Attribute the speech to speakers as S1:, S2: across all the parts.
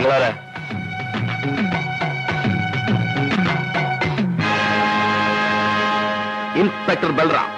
S1: നിങ്ങളാരാ? ഇൻസ്പെക്ടർ ബൽറാം.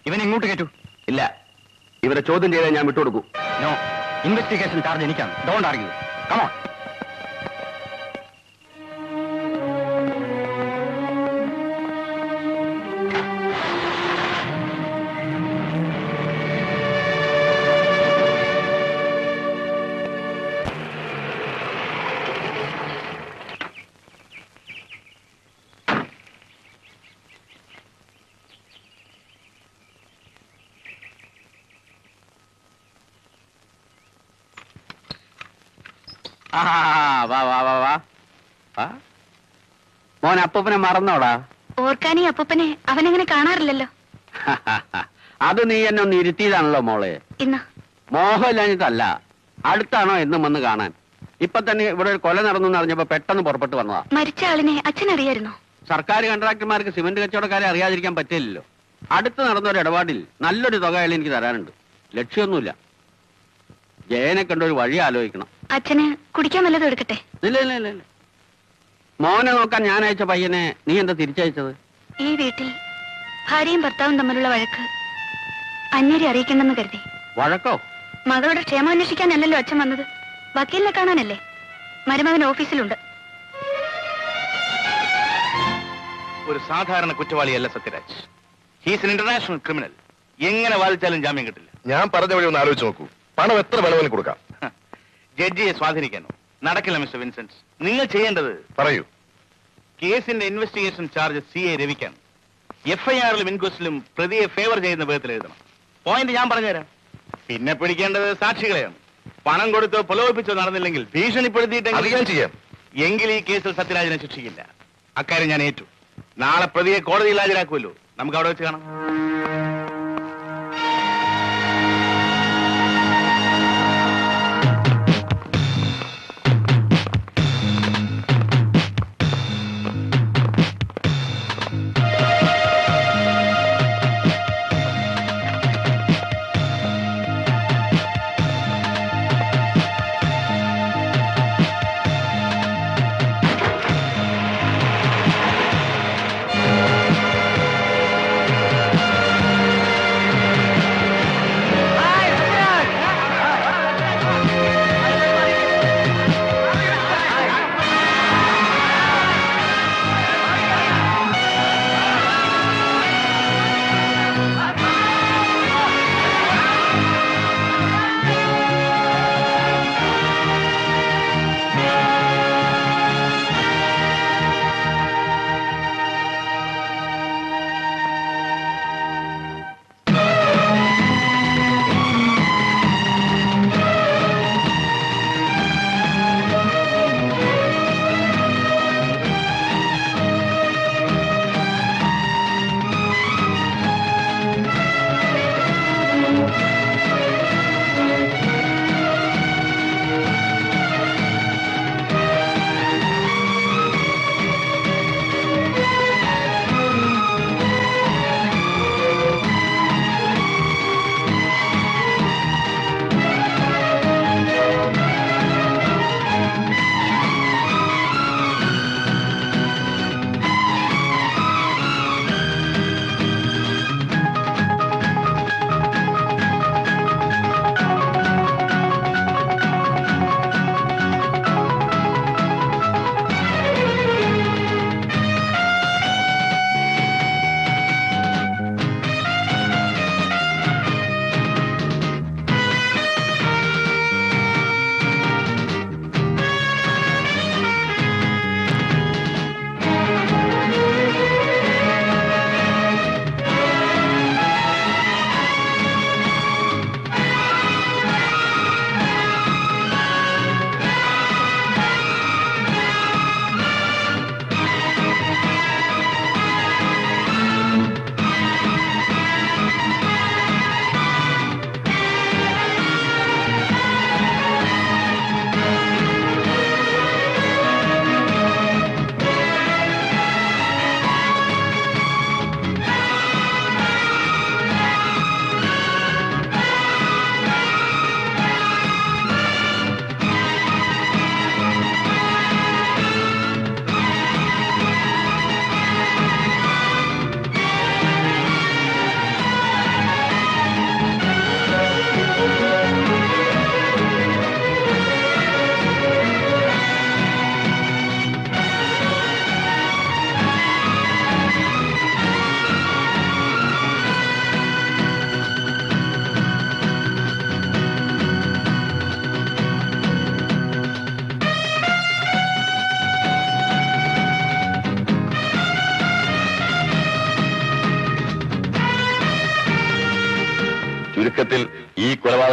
S2: ഇവനെ ഇങ്ങോട്ട് കേട്ടു.
S1: ഇല്ല, ഇവരെ ചോദ്യം ചെയ്താൽ ഞാൻ വിട്ടുകൊടുക്കൂ.
S2: നോ, ഇൻവെസ്റ്റിഗേഷൻ ചാർജ് എനിക്കാണ്. Don't argue. Come on.
S1: വാ വാ വാ വാ. മോൻ അപ്പൂപ്പനെ മറന്നോടാ?
S3: ഓർക്കാനീ അപ്പൂപ്പനെ അവനങ്ങനെ കാണാറില്ലല്ലോ.
S1: അത് നീ എന്നെ ഒന്ന് ഇരുത്തിയതാണല്ലോ മോളെ.
S3: ഇന്ന്
S1: മോഹമില്ലാഞ്ഞിട്ടല്ല, അടുത്താണോ എന്നും വന്ന് കാണാൻ. ഇപ്പൊ തന്നെ ഇവിടെ ഒരു കൊല നടന്നു അറിഞ്ഞപ്പോ പെട്ടെന്ന് പുറപ്പെട്ടു വന്നതാ.
S3: മരിച്ച ആളിനെ അച്ഛൻ അറിയായിരുന്നോ?
S1: സർക്കാർ കോൺട്രാക്ടർമാർക്ക് സിമന്റ് കച്ചവടക്കാരെ അറിയാതിരിക്കാൻ പറ്റില്ലല്ലോ. അടുത്ത് നടന്നൊരു ഇടപാടിൽ നല്ലൊരു തുക അയാൾ എനിക്ക് തരാനുണ്ട്. ലക്ഷ്യമൊന്നുമില്ല. ജയനെ കണ്ടൊരു വഴി ആലോചിക്കണം.
S3: അച്ഛന് കുടിക്കാൻ വല്ലതും എടുക്കട്ടെ?
S1: ഇല്ല ഇല്ല ഇല്ല ഇല്ല. മോനെ നോക്കാൻ ഞാൻ അയച്ച പയ്യനെ നീ എന്താ തിരിച്ചയച്ചത്?
S3: ഈ വീട്ടിൽ ഭാര്യയും ഭർത്താവും തമ്മിലുള്ള വഴക്ക് അന്യരെ അറിയിക്കണമെന്ന് കരുതി.
S1: വഴക്കോ?
S3: മകളുടെ ക്ഷേമം അന്വേഷിക്കാനല്ലല്ലോ അച്ഛൻ വന്നത്, വക്കീലിനെ കാണാനല്ലേ. മരുമകൻ ഓഫീസിലുണ്ട്.
S2: ഒരു സാധാരണ കുറ്റവാളിയല്ല Sathyaraj. He's an international criminal. എങ്ങനെ വാദിച്ചാലും ജാമ്യം കിട്ടില്ല.
S4: ഞാൻ പറഞ്ഞ വഴി ഒന്ന് ആലോചിച്ച് നോക്കൂ. പണം എത്ര വേണമെങ്കിലും കൊടുക്കാം.
S2: ജഡ്ജിയെ സ്വാധീനിക്കാനോ? നടക്കില്ല മിസ്റ്റർ വിൻസെന്റ്. നിങ്ങൾ ചെയ്യേണ്ടത്
S4: പറയൂ.
S2: കേസിന്റെ ഇൻവെസ്റ്റിഗേഷൻ ചാർജ് CA രവിക്കാണ്. FIR-ലും ഇൻക്വസ്റ്റിലും പ്രതിയെ ഫേവർ ചെയ്യുന്ന വിധത്തിൽ എഴുതണം. പോയിന്റ് ഞാൻ പറഞ്ഞുതരാം. പിന്നെ പിടിക്കേണ്ടത് സാക്ഷികളെയാണ്. പണം കൊടുത്തോ പ്രലോഭിപ്പിച്ചോ നടന്നില്ലെങ്കിൽ ഭീഷണിപ്പെടുത്തിയിട്ടെങ്കിലും
S4: ചെയ്യാം.
S2: എങ്കിൽ ഈ കേസിൽ സത്യരാജിനെ ശിക്ഷിക്കില്ല. അക്കാര്യം ഞാൻ ഏറ്റു. നാളെ പ്രതിയെ കോടതിയിൽ ഹാജരാക്കുമല്ലോ. നമുക്ക് അവിടെ വെച്ച് കാണാം.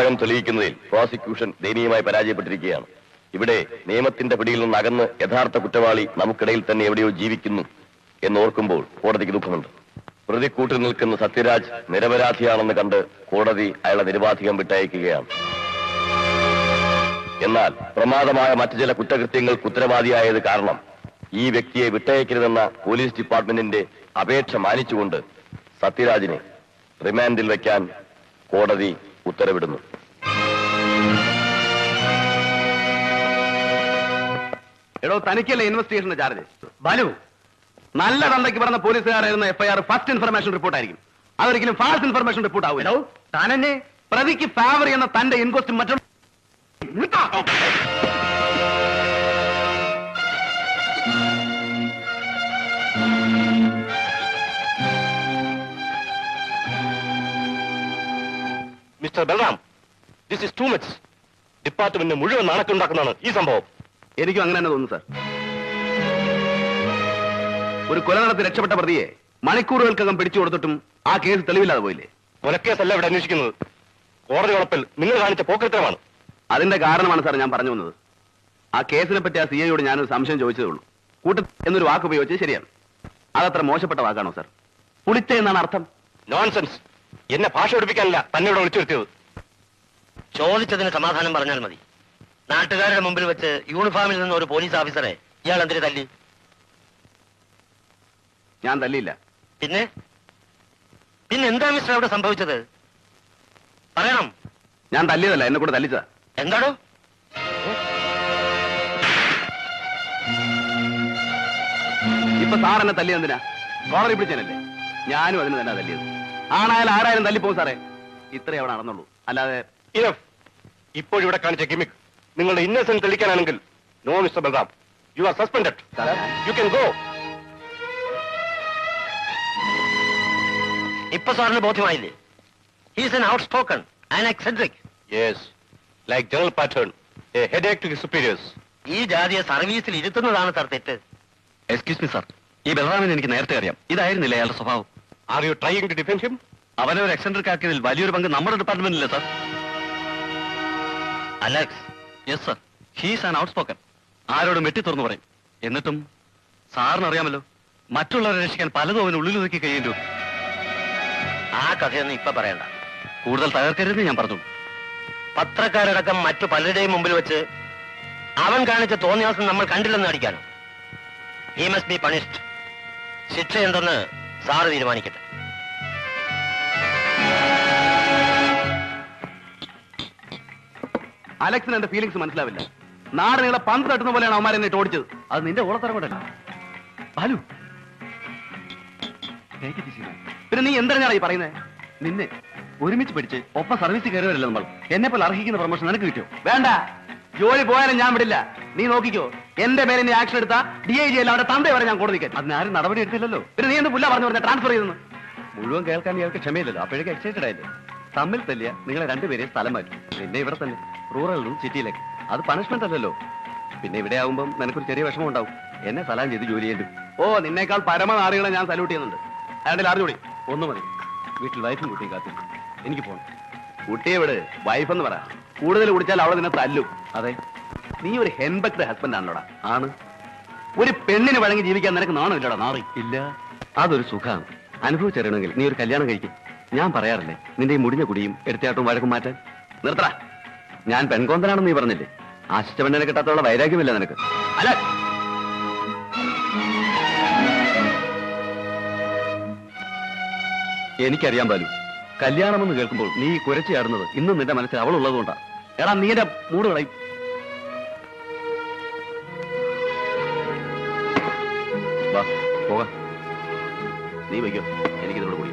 S4: കൊലപാതകം തെളിയിക്കുന്നതിൽ പ്രോസിക്യൂഷൻ ദയനീയമായി പരാജയപ്പെട്ടിരിക്കുകയാണ്. ഇവിടെ നിയമത്തിന്റെ പിടിയിൽ നിന്ന് അകന്ന് യഥാർത്ഥ കുറ്റവാളി നമുക്കിടയിൽ തന്നെ എവിടെയോ ജീവിക്കുന്നു എന്നോർക്കുമ്പോൾ കോടതിക്ക് ദുഃഖമുണ്ട്. പ്രതിക്കൂട്ടിൽ നിൽക്കുന്ന സത്യരാജ് നിരപരാധിയാണെന്ന് കണ്ട് കോടതി അയാളെ നിരപാധികം വിട്ടയക്കുകയാണ്. എന്നാൽ പ്രമാദമായ മറ്റു ചില കുറ്റകൃത്യങ്ങൾക്ക് ഉത്തരവാദിയായത് കാരണം ഈ വ്യക്തിയെ വിട്ടയക്കരുതെന്ന പോലീസ് ഡിപ്പാർട്ട്മെന്റിന്റെ അപേക്ഷ മാനിച്ചുകൊണ്ട് സത്യരാജിനെ റിമാൻഡിൽ വയ്ക്കാൻ കോടതി ഉത്തരവിടുന്നു.
S1: എടോ, തനിക്കല്ലേ ഇൻവെസ്റ്റിഗേഷന്റെ ചാർജ്? ബാലു, നല്ല തന്തയ്ക്ക് പറഞ്ഞ പോലീസുകാരായിരുന്ന FIR ഫസ്റ്റ് ഇൻഫർമേഷൻ റിപ്പോർട്ട് ആയിരിക്കും. അതൊരിക്കലും ഫാൾസ് ഇൻഫർമേഷൻ റിപ്പോർട്ട് ആവില്ല. താനെന്നെ പ്രതിക്ക് ഫേവർ ചെയ്യുന്ന തന്റെ ഇൻക്വസ്റ്റ് മറ്റുള്ള
S4: mister Balram, this is too much. ഡിപ്പാർട്ട്മെന്റിന് മുഴുവൻ നാണക്കുണ്ടാക്കുന്നതാണ് ഈ സംഭവം.
S1: എനിക്കും അങ്ങനെ തന്നെ തോന്നുന്നു, സാർ. ഒരു കൊല നടത്തി രക്ഷപ്പെട്ട പ്രതിയെ മണിക്കൂറുകൾക്കകം പിടിച്ചു കൊടുത്തിട്ടും ആ കേസ് തെളിവില്ലാതെ പോയില്ലേ?
S4: കൊലക്കേസല്ല ഇവിടെ അന്വേഷിക്കുന്നത്. കോടതി വളപ്പിൽ നിങ്ങൾ കാണിച്ച പോക്കൃത്തരമാണ്.
S1: അതിന്റെ കാരണമാണ് സാർ ഞാൻ പറഞ്ഞു വന്നത്. ആ കേസിനെ പറ്റി ആ CIയോട് ഞാനൊരു സംശയം ചോദിച്ചതേ ഉള്ളൂ. കൂട്ട എന്നൊരു വാക്ക് ഉപയോഗിച്ചത് ശരിയാണ്. അതത്ര മോശപ്പെട്ട വാക്കാണോ സാർ? പുളിച്ച എന്നാണ് അർത്ഥം.
S4: നോൺസെൻസ്. എന്നെ ഭാഷ പഠിപ്പിക്കാനല്ല തന്നെ ഇവിടെ വിളിച്ചു വരുത്തിയത്.
S5: ചോദിച്ചതിന് സമാധാനം പറഞ്ഞാൽ മതി. നാട്ടുകാരുടെ മുമ്പിൽ വെച്ച് യൂണിഫോമിൽ നിന്ന് ഒരു പോലീസ് ഓഫീസറെ ഇയാൾ എന്തിനു തല്ലി?
S1: ഞാൻ തല്ലിയില്ല.
S5: പിന്നെ എന്താ മിസ്റ്റർ അവിടെ സംഭവിച്ചത്? പറയണം.
S1: ഞാൻ തല്ലിയതല്ല, എന്നെ കൂടെ തല്ലിച്ചതാ.
S5: എന്താണോ?
S1: ഇപ്പൊ സാർ എന്നെ തല്ലിയത് എന്തിനാ? കോളറി പിടിച്ചതല്ലേ? ഞാനും അതിന് തന്നെ തല്ലിയത്. ആണായാലും ആരായാലും തല്ലിപ്പോകും സാറേ. ഇത്രേ അവിടെ നടന്നുള്ളൂ. അല്ലാതെ
S4: ഇപ്പോഴിവിടെ കാണിച്ച ഗിമിക് നിങ്ങളുടെ ഇന്നസെന്റ് തെളിയിക്കാനാണെങ്കിൽ no mister Balram, you are suspended. You can go.
S5: ഇപ്പൊ സാറിന് ബോധ്യമായില്ലേ? He's an outspoken and eccentric.
S4: Yes, like general pattern, a headache to his superiors.
S5: ഈ ജാതിയെ സർവീസിൽ ഇരുത്തുന്നതാണ് സാർ തെറ്റ്.
S1: എക്സ്ക്യൂസ് മീ സാർ, ഈ ബലറാമിനെ എനിക്ക് നേരത്തെ അറിയാം. ഇതായിരുന്നില്ല അയാളുടെ സ്വഭാവം.
S4: Are you trying to defend him?
S1: അവനെ ഒരു എക്സെൻട്രിക് ആക്കിയതിൽ വലിയൊരു പങ്ക് നമ്മുടെ ഡിപ്പാർട്ട്മെന്റിലെ sir.
S5: Alex.
S1: Yes sir, he's an out spoken. ആരോടും വെട്ടി തുറന്നു പറയും. എന്നിട്ടും സാറിന് അറിയാമല്ലോ, മറ്റുള്ളവരെ രക്ഷിക്കാൻ പലതും അവന് ഉള്ളിൽ ഒതുക്കി കഴിയേണ്ടു.
S5: ആ കഥയൊന്നും ഇപ്പൊ പറയണ്ട.
S1: കൂടുതൽ തകർക്കരുതെന്ന് ഞാൻ പറഞ്ഞു.
S5: പത്രക്കാരടക്കം മറ്റു പലരുടെയും മുമ്പിൽ വെച്ച് അവൻ കാണിച്ച തോന്നിയാസം നമ്മൾ കണ്ടില്ലെന്ന് അടിക്കാനോ? He must be punished. ശിക്ഷ എന്തെന്ന് സാറ് തീരുമാനിക്കട്ടെ.
S1: അലക്സിന് എന്റെ ഫീലിംഗ്സ് മനസ്സിലാവില്ല. നാട് നിങ്ങളെ പന്ത് തട്ടുന്ന പോലെയാണ് അവന്മാർ എന്നെ ഓടിച്ചത്. അത് നിന്റെ ഓളത്തരം കൊണ്ടല്ല ബാലു. പിന്നെ നീ എന്തിനാണ് ഈ പറയുന്നത്? നിന്നെ ഒരുമിച്ച് പിടിച്ച് ഒപ്പം സർവീസ് കയറിവരില്ല നമ്മൾ. എന്നെ പോലെ അർഹിക്കുന്ന പ്രൊമോഷൻ നിനക്ക് കിട്ടിയോ? വേണ്ട, ജോലി പോയാലും ഞാൻ വിടില്ല. നീ നോക്കിക്കോ, എന്റെ മേലെ നീ ആക്ഷൻ എടുത്താ DIG അല്ലാതെ തന്തേ വരെ ഞാൻ കോടതിക്കാൻ. അതിനാരും നടപടി എടുത്തില്ലല്ലോ. പിന്നെ നീ എന്ത് പുല്ല പറഞ്ഞ ട്രാൻസ്ഫർ ചെയ്തെന്ന് മുഴുവൻ കേൾക്കാൻ ഇയാൾക്ക് ക്ഷമയില്ലല്ലോ. അപ്പോഴേക്ക് എക്സൈറ്റഡ് ആയില്ലേ? തമ്മിൽ തല്ലിയ നിങ്ങളെ രണ്ടുപേരെയും സ്ഥലം മാറ്റും. പിന്നെ ഇവിടെ തന്നെ റൂറലിലും സിറ്റിയിലേക്ക്. അത് പണിഷ്മെന്റ് അല്ലല്ലോ. പിന്നെ ഇവിടെ ആവുമ്പം നിനക്കൊരു ചെറിയ വിഷമം ഉണ്ടാവും. എന്നെ സലാം ചെയ്ത് ജോലി ചെയ്യേണ്ടി. ഓ, നിന്നേക്കാൾ പരമനാറികളെ ഞാൻ സല്യൂട്ട് ചെയ്യുന്നുണ്ട്. അയാളുടെ അറിഞ്ഞൂടി ഒന്ന് മതി. വീട്ടിൽ വൈഫും കുട്ടിയും കാത്തി. എനിക്ക് പോകണം. കുട്ടിയെ വിട്, വൈഫ് എന്ന് പറ. കൂടുതൽ കുടിച്ചാൽ അവളെ നിന്നെ തല്ലും. അതെ, നീ ഒരു ഹെൻബക്ട് ഹസ്ബൻഡ് ആണല്ലോടാ. ആണ്. ഒരു പെണ്ണിന് വഴങ്ങി ജീവിക്കാൻ നിനക്ക് നാണമില്ലടാ. നാറി ഇല്ല. അതൊരു സുഖമാണ്. അനുഭവിച്ചറിയണമെങ്കിൽ നീ ഒരു കല്യാണം കഴിക്കും. ഞാൻ പറയാറില്ലേ, നിന്റെ ഈ മുടിഞ്ഞ കുടിയും എടുത്തയാട്ടവും വഴക്കും മാറ്റാൻ. നിർത്തട. ഞാൻ പെൺകോന്തനാണെന്ന് നീ പറഞ്ഞില്ലേ? ആശിച്ച പെണ്ണിനെ കിട്ടാത്തുള്ള വൈരാഗ്യമില്ല നിനക്ക്. അല്ല, എനിക്കറിയാൻ ബാലു, കല്യാണമെന്ന് കേൾക്കുമ്പോൾ നീ കുരച്ചു ചാടുന്നത് ഇന്നും നിന്റെ മനസ്സിൽ അവളുള്ളതുകൊണ്ടാണ്. എടാ, നീ എന്റെ മൂട് കളയും. വാ പോകാം. നീ വയ്ക്കോ, എനിക്കിതോട് കൂടി.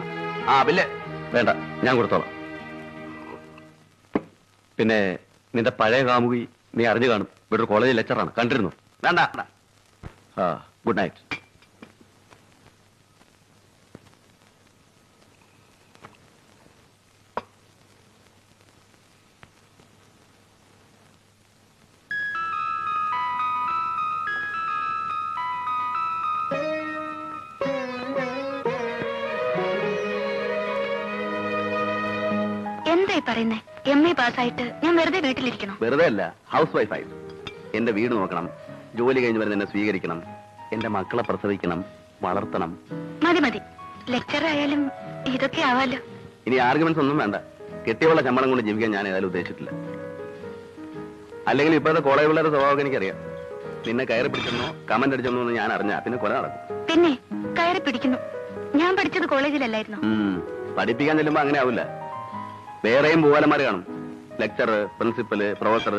S1: ആ ബില്ല് വേണ്ട, ഞാൻ കൊടുത്തോളാം. പിന്നെ നിന്റെ പഴയ കാമുകി നീ അറിഞ്ഞു കാണും. ഇവിടെ ഒരു കോളേജിൽ ലെക്ചറാണ്, കണ്ടിരുന്നു. വേണ്ട. ആ, ഗുഡ് നൈറ്റ്.
S3: എന്തായി പറയുന്നേ? MA പാസ്സായിട്ട് ഞാൻ വെറുതെ വീട്ടിലിരിക്കണം.
S1: വെറുതെ അല്ല, ഹൗസ് വൈഫായിട്ട്. എന്റെ വീട് നോക്കണം, ജോലി കഴിഞ്ഞ് വരുന്ന എന്നെ സ്വീകരിക്കണം, എന്റെ മക്കളെ പ്രസവിക്കണം, വളർത്തണം.
S3: മതി മതി, ലെക്ചർ ആയാലും ഇതൊക്കെ ആവാലോ.
S1: ഇനി ആർഗ്യുമെന്റ്സ് ഒന്നും വേണ്ട. കെട്ടിയുള്ള ശമ്പളം കൊണ്ട് ജീവിക്കാൻ ഞാൻ ഏതായാലും ഉദ്ദേശിച്ചിട്ടില്ല. അല്ലെങ്കിൽ ഇപ്പോഴത്തെ കോളേജ് പിള്ളേരുടെ സ്വഭാവം എനിക്കറിയാം. നിന്നെ കയറി പിടിച്ചെന്നോ കമന്റ് അടിച്ചെന്നോ എന്ന് ഞാൻ അറിഞ്ഞാ പിന്നെ കൊല നടക്കും.
S3: പിന്നെ കയറി പിടിക്കുന്നു. ഞാൻ പഠിച്ചത് കോളേജിലല്ലായിരുന്നു.
S1: പഠിപ്പിക്കാൻ ചെല്ലുമ്പോ അങ്ങനെ ആവില്ല. വേറെയും പൂവാലന്മാർ കാണും. ലെക്ചർ, പ്രിൻസിപ്പല്, പ്രൊഫസർ,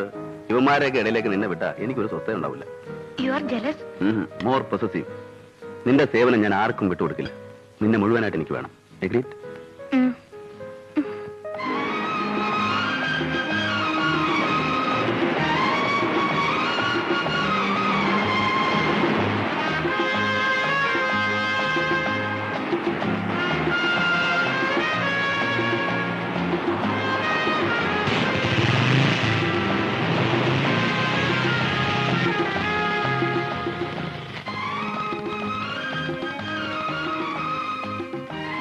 S1: ഇവന്മാരെയൊക്കെ ഇടയിലേക്ക് നിന്നെ വിട്ടാ എനിക്കൊരു സ്വസ്ഥത ഉണ്ടാവില്ല.
S3: You are jealous.
S1: More possessive. നിന്റെ സേവനം ഞാൻ ആർക്കും വിട്ടുകൊടുക്കില്ല. നിന്നെ മുഴുവനായിട്ട് എനിക്ക് വേണം. എഗ്രീഡ്?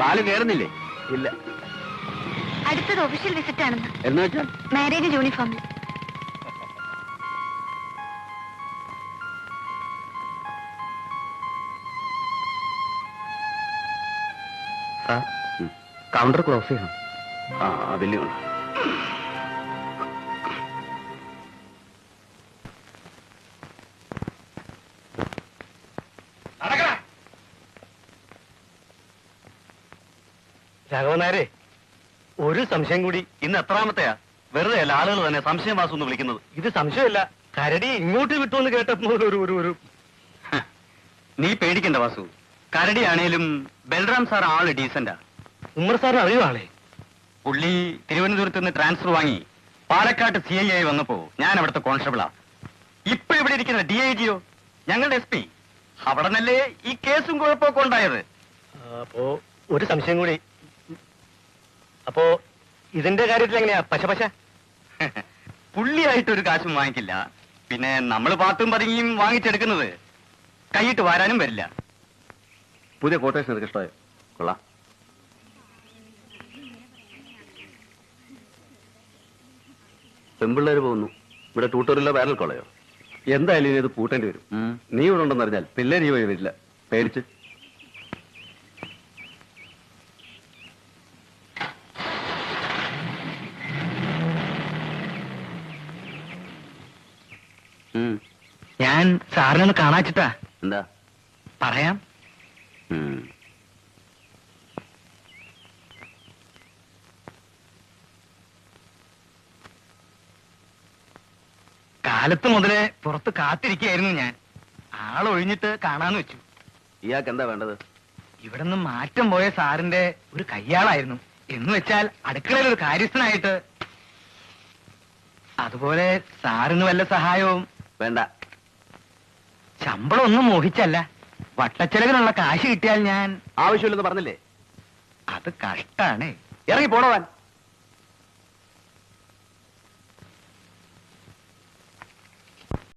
S1: ബാലു കയറുന്നില്ലേ? ഇല്ല.
S3: അടുത്തത് ഒഫീഷ്യൽ വിസിറ്റ് ആണെന്ന്.
S1: എന്ന് വെച്ചാൽ
S3: മാരേജ് യൂണിഫോമിൽ.
S1: കൗണ്ടർ ക്ലോസ് ചെയ്യണം. വലിയ
S5: രാഘവനാരെ, ഒരു സംശയം കൂടി.
S1: ഇന്ന് എത്രാമത്തെയാ? വെറുതെ അല്ല ആളുകൾ തന്നെ സംശയം വാസു എന്ന് വിളിക്കുന്നത്.
S5: ഇത് സംശയമല്ല, കരടി ഇങ്ങോട്ട് വിട്ടുവെന്ന് കേട്ടപ്പോൾ ഒരു
S1: നീ പേടിക്കണ്ട വാസു. കരടിയാണേലും ബൽറാം സാർ ആള് ഡീസന്റാ.
S5: ഉമ്മർ സാറിന് അറിയോ ആളെ?
S1: പുള്ളി തിരുവനന്തപുരത്ത് നിന്ന് ട്രാൻസ്ഫർ വാങ്ങി പാലക്കാട്ട് CI ആയി വന്നപ്പോ ഞാൻ അവിടുത്തെ കോൺസ്റ്റബിളാ. ഇപ്പൊ ഇവിടെ ഇരിക്കുന്ന DIGയോ ഞങ്ങളുടെ SP. അവിടെ നല്ലേ ഈ കേസും കുഴപ്പമൊക്കെ ഉണ്ടായത്.
S5: അപ്പോ ഒരു സംശയം കൂടി. അപ്പോ ഇതിന്റെ കാര്യത്തിൽ എങ്ങനെയാ? പശ
S1: പുള്ളിയായിട്ടൊരു കാശും വാങ്ങിക്കില്ല. പിന്നെ നമ്മൾ പാത്തും പതുങ്ങിയും വാങ്ങിച്ചെടുക്കുന്നത് കൈയിട്ട് വാരാനും വരില്ല. പുതിയ കോട്ടേഷൻ നിനക്ക് ഇഷ്ടമായോ? കൊള്ളാം. പെമ്പിള്ളേര് പോകുന്നു. ഇവിടെ ട്യൂട്ടോറിയലോ പാരൽ കോളയോ? എന്തായാലും ഇനി ഇത് പൂട്ടേണ്ടി വരും. നീ ഇവിടെ ഉണ്ടെന്ന് അറിഞ്ഞാൽ പിള്ളേര് ഈ വഴി വരില്ല. പേടിച്ച്.
S5: ഞാൻ സാറിനൊന്ന് കാണാച്ചിട്ടാ.
S1: എന്താ
S5: പറയാം. കാലത്ത് മുതലേ പുറത്ത് കാത്തിരിക്കുകയായിരുന്നു ഞാൻ. ആളൊഴിഞ്ഞിട്ട് കാണാന്ന് വെച്ചു.
S1: ഇയാൾക്ക് എന്താ വേണ്ടത്?
S5: ഇവിടെ നിന്ന് മാറ്റം പോയ സാറിന്റെ ഒരു കയ്യാളായിരുന്നു. എന്ന് വെച്ചാൽ അടുക്കളയിൽ ഒരു കാര്യസ്ഥനായിട്ട്. അതുപോലെ സാറിന് വല്ല സഹായവും
S1: വേണ്ട.
S5: ശമ്പളം ഒന്നും മോഹിച്ചല്ല, വട്ടച്ചെലവിനുള്ള കാശ് കിട്ടിയാൽ ഞാൻ.
S1: ആവശ്യമില്ലെന്ന് പറഞ്ഞില്ലേ?
S5: അത് കഷ്ടാണ്.
S1: ഇറങ്ങി പോണവാൻ.